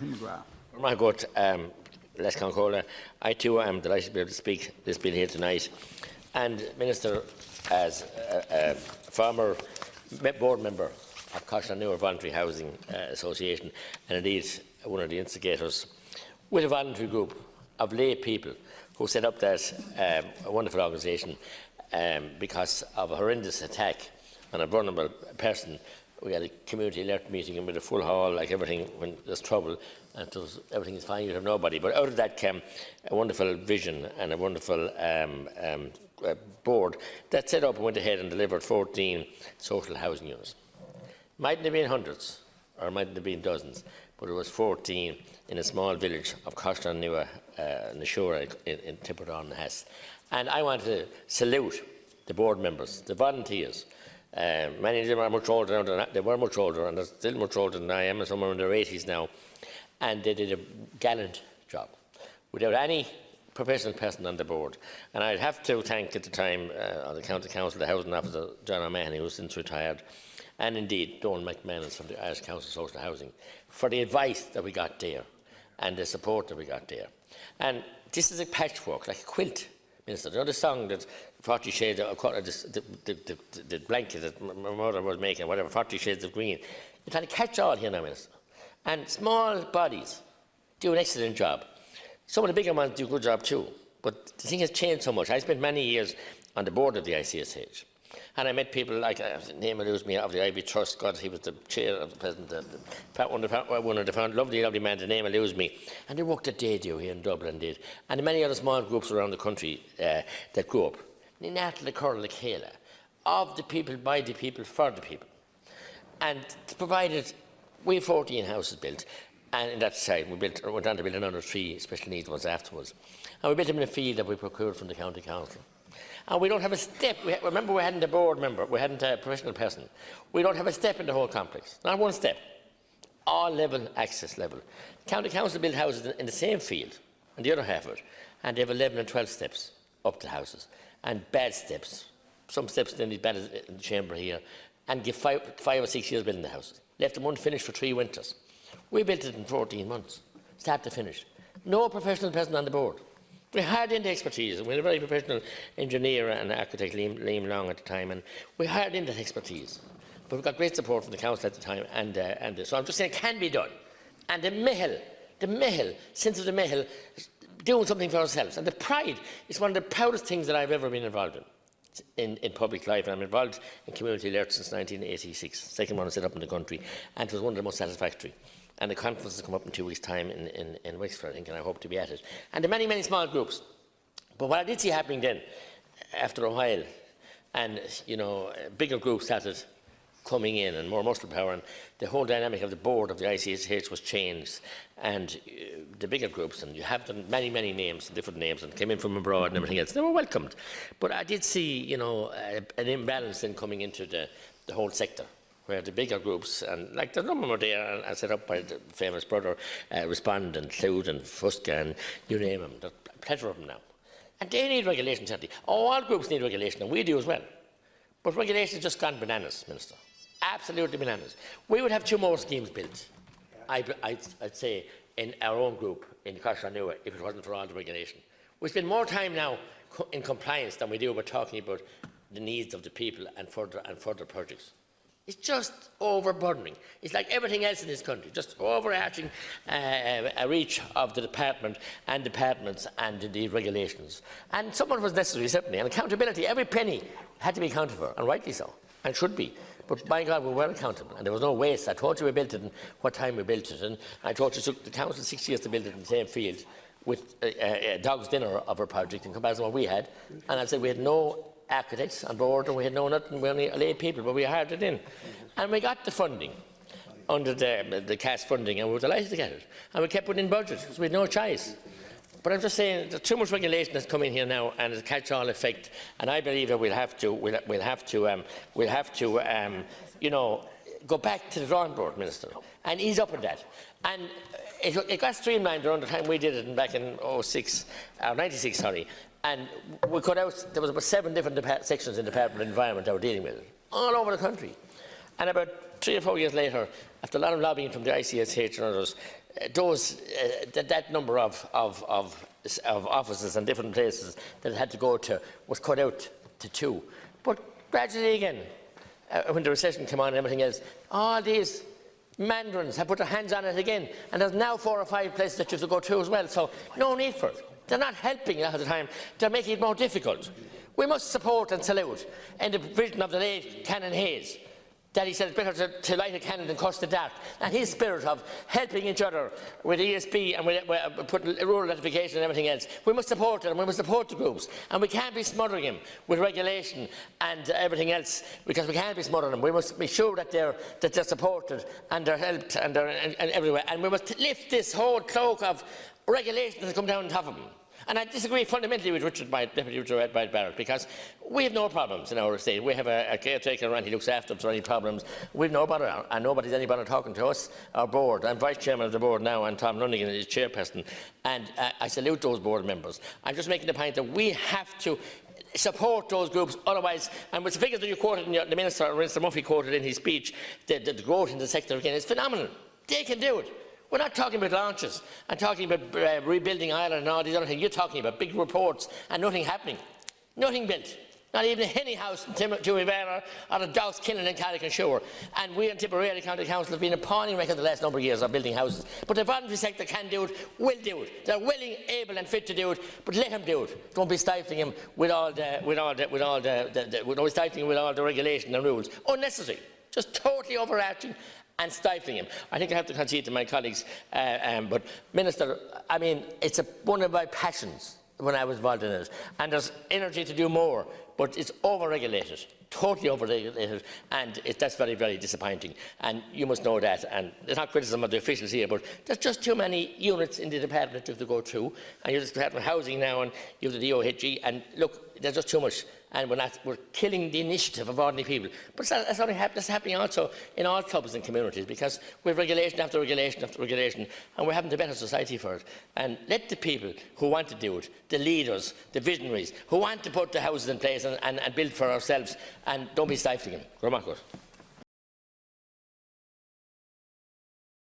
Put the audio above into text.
My good, Les Concola, I too am delighted to be able to speak this bill here tonight. And Minister, as a former board member of Coshlannewer Voluntary Housing Association, and indeed one of the instigators, with a voluntary group of lay people who set up that wonderful organisation because of a horrendous attack on a vulnerable person. We had a community alert meeting with a full hall, like everything when there's trouble, and everything is fine, you have nobody. But out of that came a wonderful vision and a wonderful board that set up and went ahead and delivered 14 social housing units. Mightn't have been hundreds, or mightn't have been dozens, but it was 14 in a small village of Coshlannewer, Nashura in Tipperdown and Hess. And I want to salute the board members, the volunteers. Many of them are much older now. They were much older, and they're still much older than I am, and some are in their 80s now. And they did a gallant job, without any professional person on the board. And I'd have to thank at the time on the County Council, the Housing Officer, John O'Mahony, who's since retired, and indeed Donald McManus from the Irish Council of Social Housing, for the advice that we got there and the support that we got there. And this is a patchwork, like a quilt, Minister. You know the song that 40 Shades of the blanket that my mother was making, whatever, 40 Shades of Green. It's like a catch-all here now, Minister. And small bodies do an excellent job. Some of the bigger ones do a good job too. But the thing has changed so much. I spent many years on the board of the ICSH. And I met people like, name eludes me, of the Ivy Trust. God, he was the chair of the president, one of the lovely man, the name eludes me. And they worked at Daydew here in Dublin, did. And many other small groups around the country that grew up. Ninatal, Curl, Kayla, of the people, by the people, for the people. And provided, we have 14 houses built. And in that side, we went on to build another 3 special needs ones afterwards. And we built them in a field that we procured from the County Council. And we don't have a step. Remember, we hadn't a board member, we hadn't a professional person. We don't have a step in the whole complex. Not one step. All level, access level. The County Council built houses in the same field, and the other half of it, and they have 11 and 12 steps up the houses, and bad steps. Some steps then as bad as in the chamber here, and give 5 or 6 years building the houses. Left them unfinished for 3 winters. We built it in 14 months, start to finish. No professional person on the board. We hired in the expertise, and we had a very professional engineer and architect, Liam Long, at the time, and we hired in that expertise. But we got great support from the council at the time, so I'm just saying it can be done. And the Mehel, sense of the Mehel, doing something for ourselves. And the pride is one of the proudest things that I've ever been involved in public life. And I'm involved in community alert since 1986, second one I set up in the country, and it was one of the most satisfactory. And the conference has come up in 2 weeks' time in Wexford, I think, and I hope to be at it. And there are many, many small groups. But what I did see happening then, after a while, and, you know, bigger groups started coming in and more muscle power, and the whole dynamic of the board of the ICSH was changed. And the bigger groups, and you have them, many, many names, different names, and came in from abroad and everything else, they were welcomed. But I did see, you know, an imbalance then coming into the whole sector, where the bigger groups, and like the number were there, and set up by the famous brother, Respond and Cloud and Fusca, and you name them. There's a plethora of them now. And they need regulation, certainly. All groups need regulation, and we do as well. But regulation has just gone bananas, Minister. Absolutely bananas. We would have 2 more schemes built, I'd say, in our own group, in Coshlannewer, if it wasn't for all the regulation. We spend more time now in compliance than we do about talking about the needs of the people and further projects. It's just overburdening. It's like everything else in this country, just overarching a reach of the department and departments and the regulations. And someone was necessary, certainly. And accountability, every penny had to be accounted for, and rightly so, and should be. But by God, we were accountable, and there was no waste. I told you we built it and what time we built it, and I told you it took the council 6 years to build it in the same field with a dog's dinner of our project in comparison to what we had. And I said we had no architects on board, and we had no nothing, we only lay people, but we hired it in. And we got the funding under the CAS funding, and we were delighted to get it. And we kept it in budget, because we had no choice. But I'm just saying, there's too much regulation that's coming here now, and it's a catch-all effect. And I believe that we'll have to, you know, go back to the drawing board, Minister, and ease up on that. And it got streamlined around the time we did it back in 96, sorry. And we cut out, there was about 7 different sections in the Department of Environment that were dealing with it, all over the country. And about 3 or 4 years later, after a lot of lobbying from the ICSH and others, that number of offices and different places that it had to go to was cut out to 2. But gradually again, when the recession came on and everything else, all these mandarins have put their hands on it again, and there's now 4 or 5 places that you have to go to as well, so no need for it. They're not helping a lot of the time, they're making it more difficult. We must support and salute in the vision of the late Canon Hayes, that he said it's better to light a candle than curse the dark, and his spirit of helping each other with ESB and with putting rural electrification and everything else. We must support it, and we must support the groups, and we can't be smothering him with regulation and everything else, because we can't be smothering them. We must be sure that they're supported and they're helped and they're and everywhere, and we must lift this whole cloak of regulation that has come down on top of them. And I disagree fundamentally with Deputy Richard Barrett, because we have no problems in our estate. We have a caretaker around, he looks after us for any problems. We've no bother, and nobody's any bother talking to us, our board. I'm vice chairman of the board now, and Tom Lunnigan is chairperson, and I salute those board members. I'm just making the point that we have to support those groups, otherwise, and with the figures that you quoted, the Minister Murphy quoted in his speech, the growth in the sector again is phenomenal. They can do it. We're not talking about launches and talking about rebuilding Ireland and all these other things. You're talking about big reports and nothing happening. Nothing built. Not even a Henny house in Timavera or a Douse Kinnan in Carrick-on-Suir. And we in Tipperary County Council have been a pawning record the last number of years of building houses. But the voluntary sector can do it, will do it. They're willing, able and fit to do it, but let them do it. Don't be stifling them with all the regulation and rules. Unnecessary. Just totally overarching and stifling him. I think I have to concede to my colleagues, but Minister, I mean, it's one of my passions when I was involved in it, and there's energy to do more, but it's over-regulated, totally over-regulated, and that's very, very disappointing, and you must know that. And it's not criticism of the officials here, but there's just too many units in the department that you have to go through, and you have the Department of Housing now, and you have the DOHG, and look, there's just too much. And we're killing the initiative of ordinary people. But that's happening also in all clubs and communities, because we have regulation after regulation after regulation, and we're having a better society for it. And let the people who want to do it, the leaders, the visionaries, who want to put the houses in place and build for ourselves, and don't be stifling them.